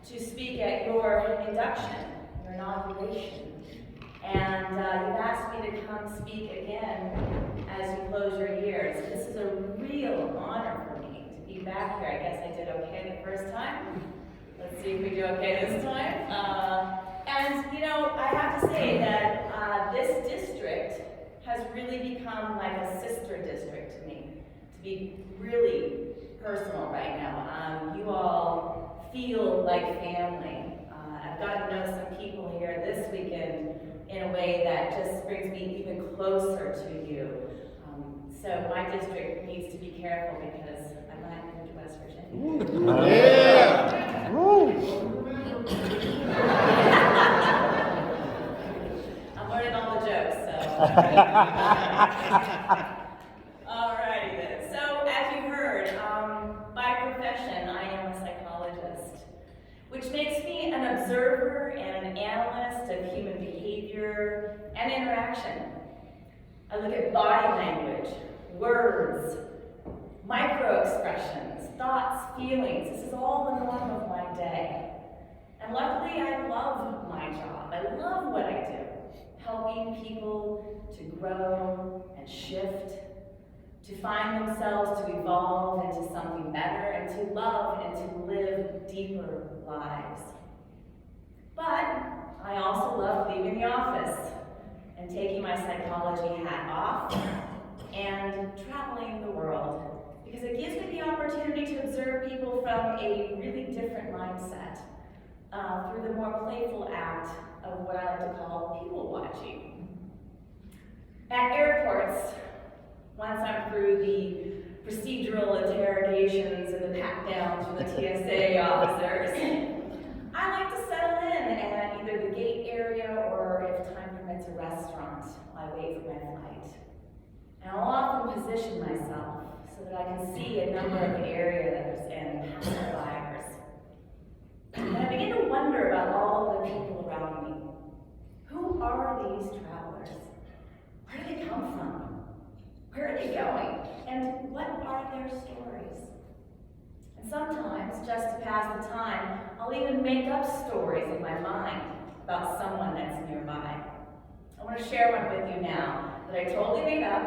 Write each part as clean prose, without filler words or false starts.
to speak at your induction, your inauguration. And you've asked me to come speak again as you close your year. So this is a real honor for me to be back here. I guess I did okay the first time. Let's see if we do okay this time. And you know, I have to say that this district has really become like a sister district to me, to be really personal right now. You all feel like family. I've gotten to know some people here this weekend in a way that just brings me even closer to you. So my district needs to be careful because I'm not moved to West Virginia. Yeah! I'm learning all the jokes, so. Alrighty then. So as you heard, by profession I am a psychologist, which makes me an observer and an analyst of human behavior and interaction. I look at body language, words, micro-expressions, thoughts, feelings. This is all the norm of my day. And luckily, I love my job. I love what I do, helping people to grow and shift, to find themselves, to evolve into something better, and to love and to live deeper lives. But I also love leaving the office and taking my psychology hat off and traveling the world, because it gives me the opportunity to observe people from a really different mindset through the more playful act of what I like to call people watching. At airports, once I'm through the procedural interrogations and the pat-downs from the TSA officers, I like to settle in at either the gate area or, if time permits, a restaurant while I wait for my flight. And I'll often position myself so that I can see a number of the areas and passerbyers. And I begin to wonder about all the people around me. Who are these travelers? Where do they come from? Where are they going? And what are their stories? And sometimes, just to pass the time, I'll even make up stories in my mind about someone that's nearby. I want to share one with you now that I totally made up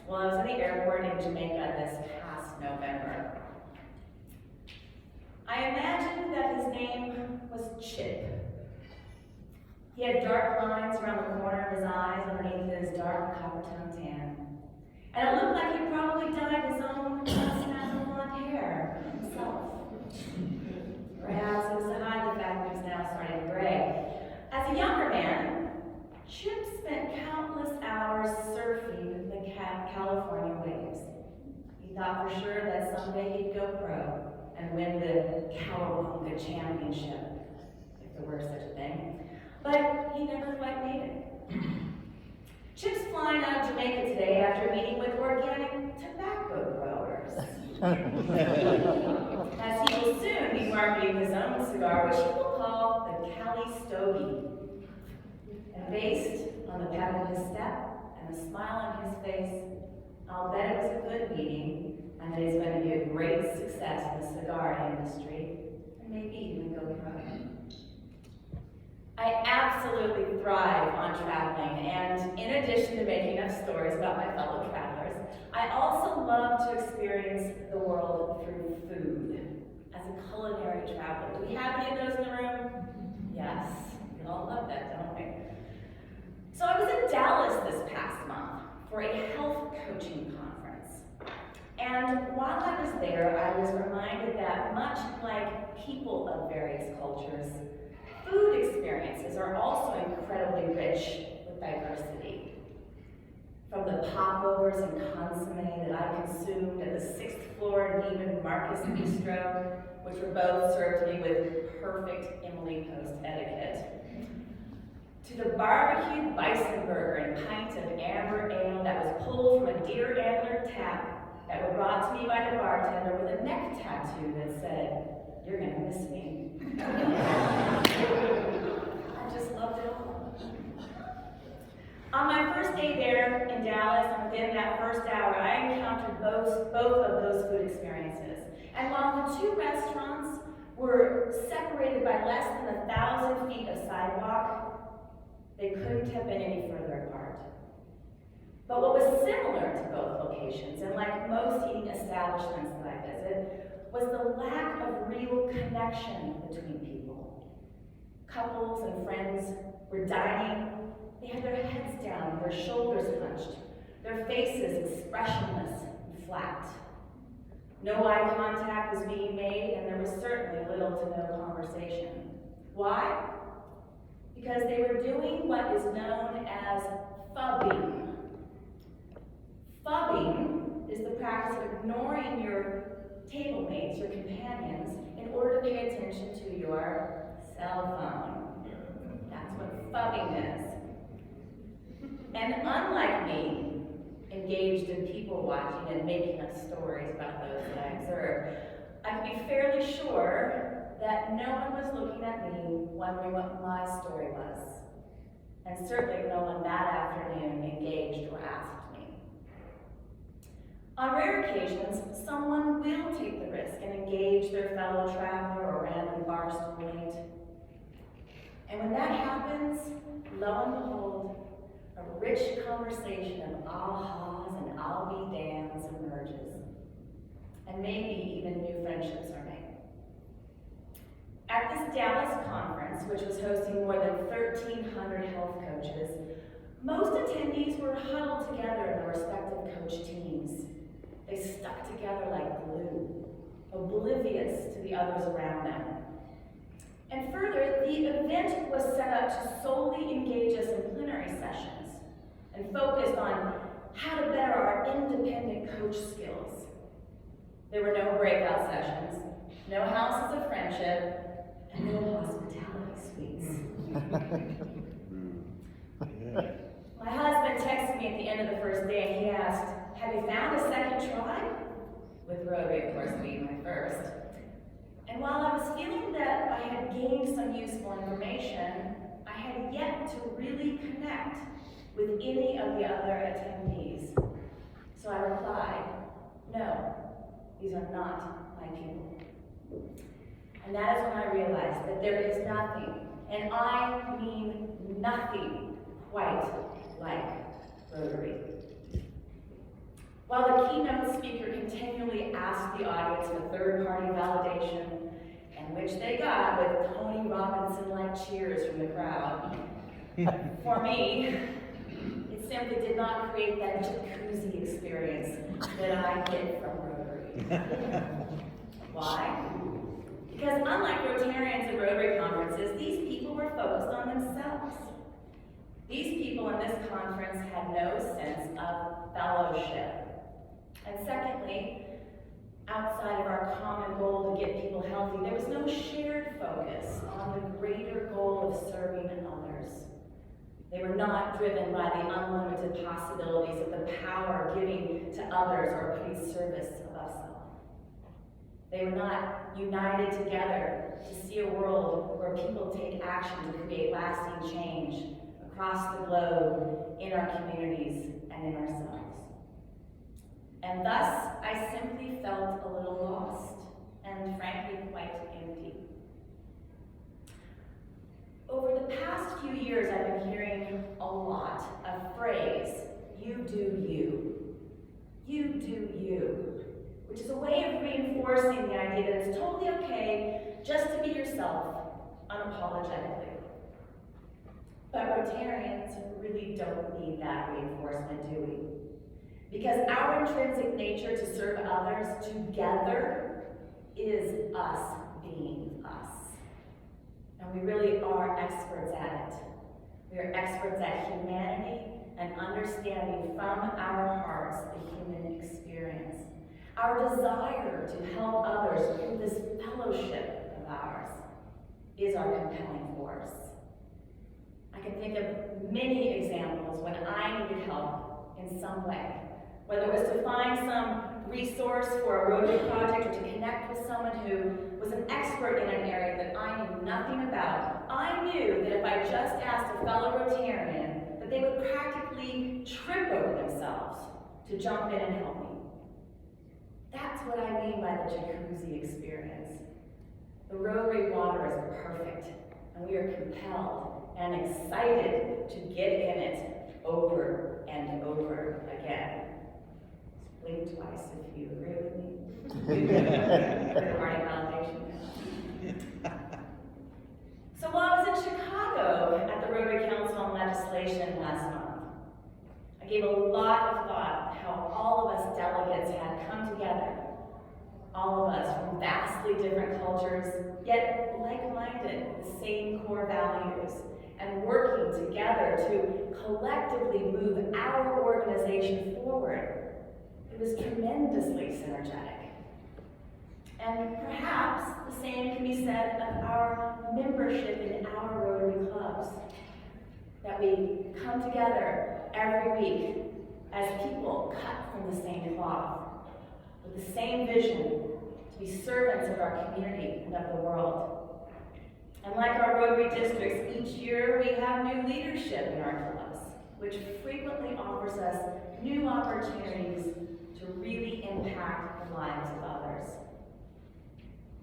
while I was in the airport in Jamaica this past November. I imagined that his name was Chip. He had dark lines around the corner of his eyes underneath his dark copper-toned tan. And it looked like he probably dyed his own natural blonde hair himself. Perhaps it was to hide the fact that he was now starting to gray. As a younger man, Chip spent countless hours surfing the California waves. He thought for sure that someday he'd go pro and win the Cowabunga Championship, if there were such a thing. But he never quite made it. Chip's flying out of Jamaica today after meeting with organic tobacco growers. As he will soon be marketing his own cigar, which he will call the Cali Stogie. And based on the pep in his step and the smile on his face, I'll bet it was a good meeting and that he's going to be a great success in the cigar industry and maybe even go pro. I absolutely thrive on traveling, and in addition to making up stories about my fellow travelers, I also love to experience the world through food as a culinary traveler. Do we have any of those in the room? Yes, we all love that, don't we? So I was in Dallas this past month for a health coaching conference. And while I was there, I was reminded that much like people of various cultures, food experiences are also incredibly rich with diversity. From the popovers and consomme that I consumed at the 6th floor Neiman Marcus Bistro, which were both served to me with perfect Emily Post etiquette, to the barbecued bison burger and pint of amber ale that was pulled from a deer antler tap that were brought to me by the bartender with a neck tattoo that said, "You're gonna miss me." I just loved it all. On my first day there in Dallas, and within that first hour, I encountered both of those food experiences. And while the two restaurants were separated by less than 1,000 feet of sidewalk, they couldn't have been any further apart. But what was similar to both locations, and like most eating establishments that I visit, was the lack of real connection between people. Couples and friends were dining. They had their heads down, their shoulders hunched, their faces expressionless and flat. No eye contact was being made, and there was certainly little to no conversation. Why? Because they were doing what is known as phubbing. Phubbing is the practice of ignoring your table mates, your companions, in order to pay attention to your cell phone. That's what phubbing is. And unlike me, engaged in people watching and making up stories about those that I observed, I can be fairly sure that no one was looking at me wondering what my story was. And certainly no one that afternoon engaged or asked me. On rare occasions, someone will take the risk and engage their fellow traveler or random barstool mate. And when that happens, lo and behold, a rich conversation of ahas and I'll be damns emerges. And maybe even new friendships are made. At this Dallas conference, which was hosting more than 1,300 health coaches, most attendees were huddled together in their respective coach teams. They stuck together like glue, oblivious to the others around them. And further, the event was set up to solely engage us in plenary sessions and focused on how to better our independent coach skills. There were no breakout sessions, no houses of friendship, and no hospitality suites. My husband texted me at the end of the first day and he asked, "Have you found a second tribe?" With Rotary, of course, being my first. And while I was feeling that I had gained some useful information, I had yet to really connect with any of the other attendees. So I replied, "No, these are not my people." And that is when I realized that there is nothing, and I mean nothing, quite like Rotary. While the keynote speaker continually asked the audience for third-party validation, and which they got with Tony Robinson-like cheers from the crowd, for me, it simply did not create that jacuzzi experience that I get from Rotary. Why? Because unlike Rotarians at Rotary conferences, these people were focused on themselves. These people in this conference had no sense of fellowship. And secondly, outside of our common goal to get people healthy, there was no shared focus on the greater goal of serving others. They were not driven by the unlimited possibilities of the power of giving to others or putting service above self. They were not united together to see a world where people take action to create lasting change across the globe, in our communities, and in ourselves. And thus, I simply felt a little lost, and frankly, quite empty. Over the past few years, I've been hearing a lot of phrase, "you do you." You do you, which is a way of reinforcing the idea that it's totally okay just to be yourself, unapologetically. But Rotarians really don't need that reinforcement, do we? Because our intrinsic nature to serve others together is us being us. And we really are experts at it. We are experts at humanity and understanding from our hearts the human experience. Our desire to help others through this fellowship of ours is our compelling force. I can think of many examples when I needed help in some way. Whether it was to find some resource for a Rotary project or to connect with someone who was an expert in an area that I knew nothing about, I knew that if I just asked a fellow Rotarian, that they would practically trip over themselves to jump in and help me. That's what I mean by the jacuzzi experience. The Rotary water is perfect, and we are compelled and excited to get in it over and over again. Blink twice if you agree with me. Third-party validation. So while I was in Chicago at the Rotary Council on Legislation last month, I gave a lot of thought how all of us delegates had come together, all of us from vastly different cultures, yet like-minded, the same core values, and working together to collectively move our organization forward. It was tremendously synergetic. And perhaps the same can be said of our membership in our Rotary clubs. That we come together every week as people cut from the same cloth, with the same vision to be servants of our community and of the world. And like our Rotary districts, each year we have new leadership in our clubs, which frequently offers us new opportunities to really impact the lives of others.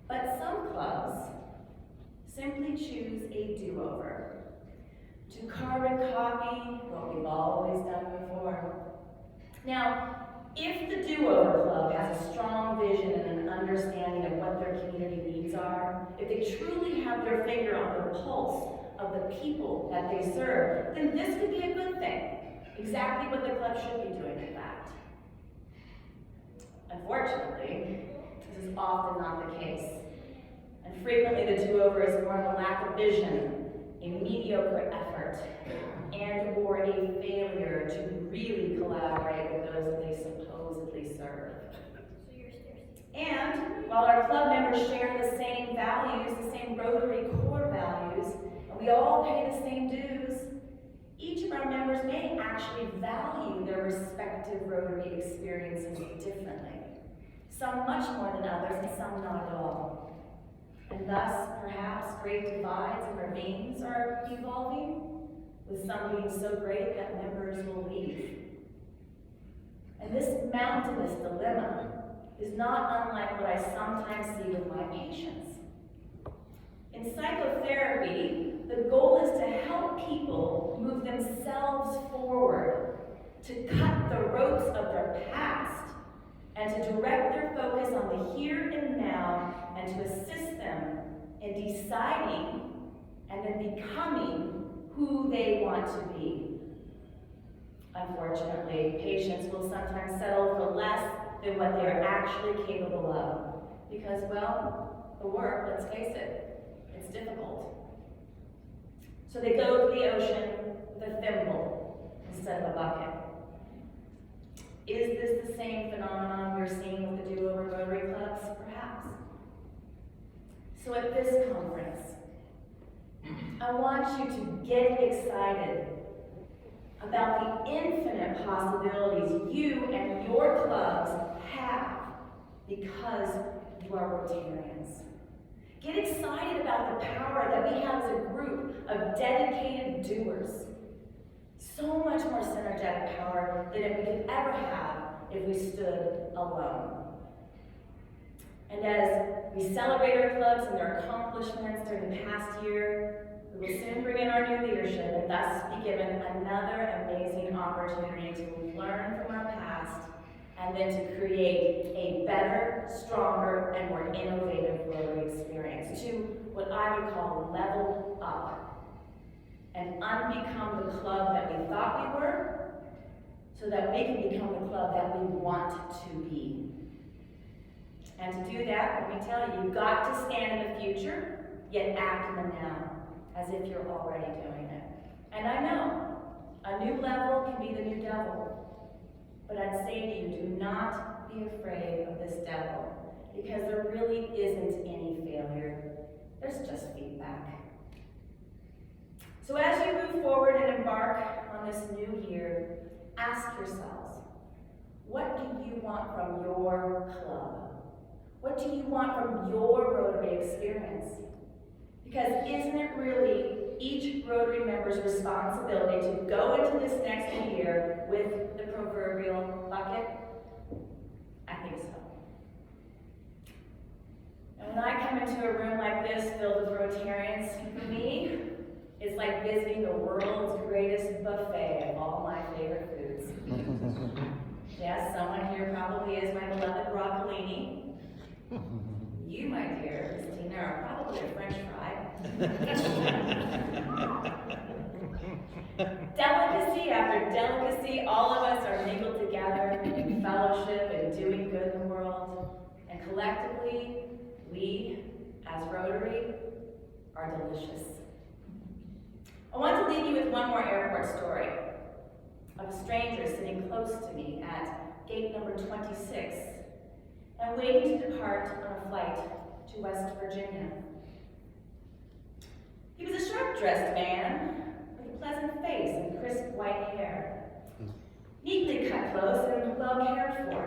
But some clubs simply choose a do-over, to carbon copy what we've always done before. Now, if the do-over club has a strong vision and an understanding of what their community needs are, if they truly have their finger on the pulse of the people that they serve, then this could be a good thing. Exactly what the club should be doing, in fact. Unfortunately, this is often not the case. And frequently the do-over is more of a lack of vision, a mediocre effort, and or a failure to really collaborate with those that they supposedly serve. And while our club members share the same values, the same Rotary core values, and we all pay the same dues, each of our members may actually value their respective Rotary experiences differently. Some much more than others, and some not at all. And thus, perhaps, great divides and ravines are evolving, with some being so great that members will leave. And this mountainous dilemma is not unlike what I sometimes see with my patients. In psychotherapy, the goal is to help people move themselves forward, to cut the ropes of their past, and to direct their focus on the here and now, and to assist them in deciding and then becoming who they want to be. Unfortunately, patients will sometimes settle for less than what they're actually capable of. Because, well, the work, let's face it, it's difficult. So they go to the ocean with a thimble instead of a bucket. Is this the same phenomenon we're seeing with the do-over Rotary clubs? Perhaps. So at this conference, I want you to get excited about the infinite possibilities you and your clubs have because you are Rotarians. Get excited about the power that we have as a group of dedicated doers. So much more synergetic power than if we could ever have if we stood alone. And as we celebrate our clubs and their accomplishments during the past year, we will soon bring in our new leadership and thus be given another amazing opportunity to learn from our past and then to create a better, stronger, and more innovative Rotary experience to what I would call level up and unbecome the club that we thought we were so that we can become the club that we want to be. And to do that, let me tell you, you've got to stand in the future, yet act in the now, as if you're already doing it. And I know, a new level can be the new devil. But I'd say to you, do not be afraid of this devil, because there really isn't any failure. There's just feedback. So as you move forward and embark on this new year, ask yourselves, what do you want from your club? What do you want from your Rotary experience? Because isn't it really each Rotary member's responsibility to go into this next year with the proverbial bucket? I think so. And when I come into a room like this filled with Rotarians, for me, it's like visiting the world's greatest buffet of all my favorite foods. Yes, someone here probably is my beloved broccolini. You, my dear Christina, are probably a French fry. Delicacy after delicacy, all of us are mingled together in fellowship and doing good in the world. And collectively, we, as Rotary, are delicious. I want to leave you with one more airport story of a stranger sitting close to me at gate number 26 and waiting to depart on a flight to West Virginia. He was a sharp-dressed man with a pleasant face and crisp white hair, neatly cut clothes and well cared for.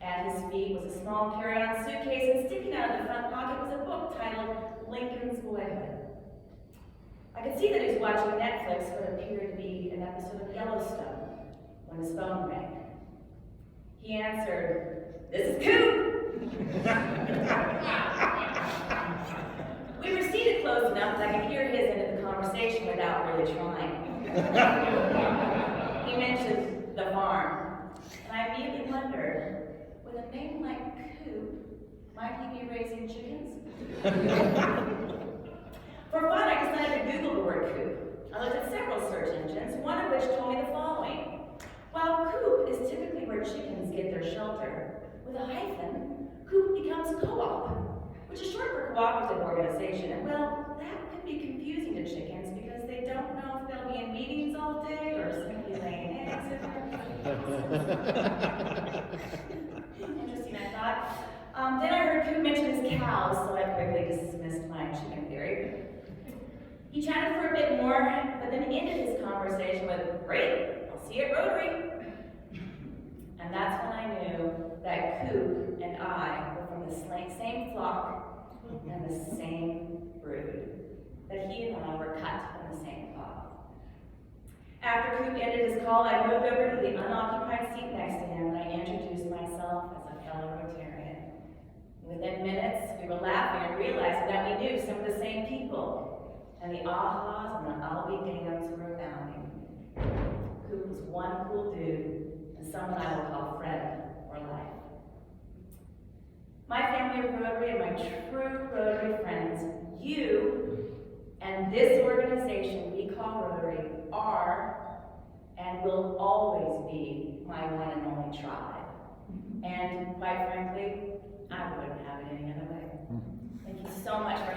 At his feet was a small carry-on suitcase, and sticking out of the front pocket was a book titled Lincoln's Boyhood. I could see that he was watching Netflix for what appeared to be an episode of Yellowstone when his phone rang. He answered, "This is Coop!" We were seated close enough that I could hear his end of the conversation without really trying. He mentioned the farm, and I immediately wondered, with a name like Coop, might he be raising chickens? For fun, I decided to Google the word coop. I looked at several search engines, one of which told me the following. While coop is typically where chickens get their shelter, with a hyphen, coop becomes co-op, which is short for cooperative organization. And well, that could be confusing to chickens because they don't know if they'll be in meetings all day or simply laying eggs. Interesting, I thought. Then I heard Coop mention his cows, so I quickly dismissed my chicken theory. He chatted for a bit more, but then ended his conversation with, "Great, I'll see you at Rotary." And that's when I knew that Coop and I were from the same flock and the same brood, that he and I were cut from the same cloth. After Coop ended his call, I moved over to the unoccupied seat next to him and I introduced myself as a fellow Rotarian. Within minutes, we were laughing and realizing that we knew some of the same people. And the ahas and the I'll be damns were abounding. Coop was one cool dude, and someone I will call friend for life. My family of Rotary and my true Rotary friends, you and this organization we call Rotary are and will always be my one and only tribe. And quite frankly, I wouldn't have it any other way. Thank you so much for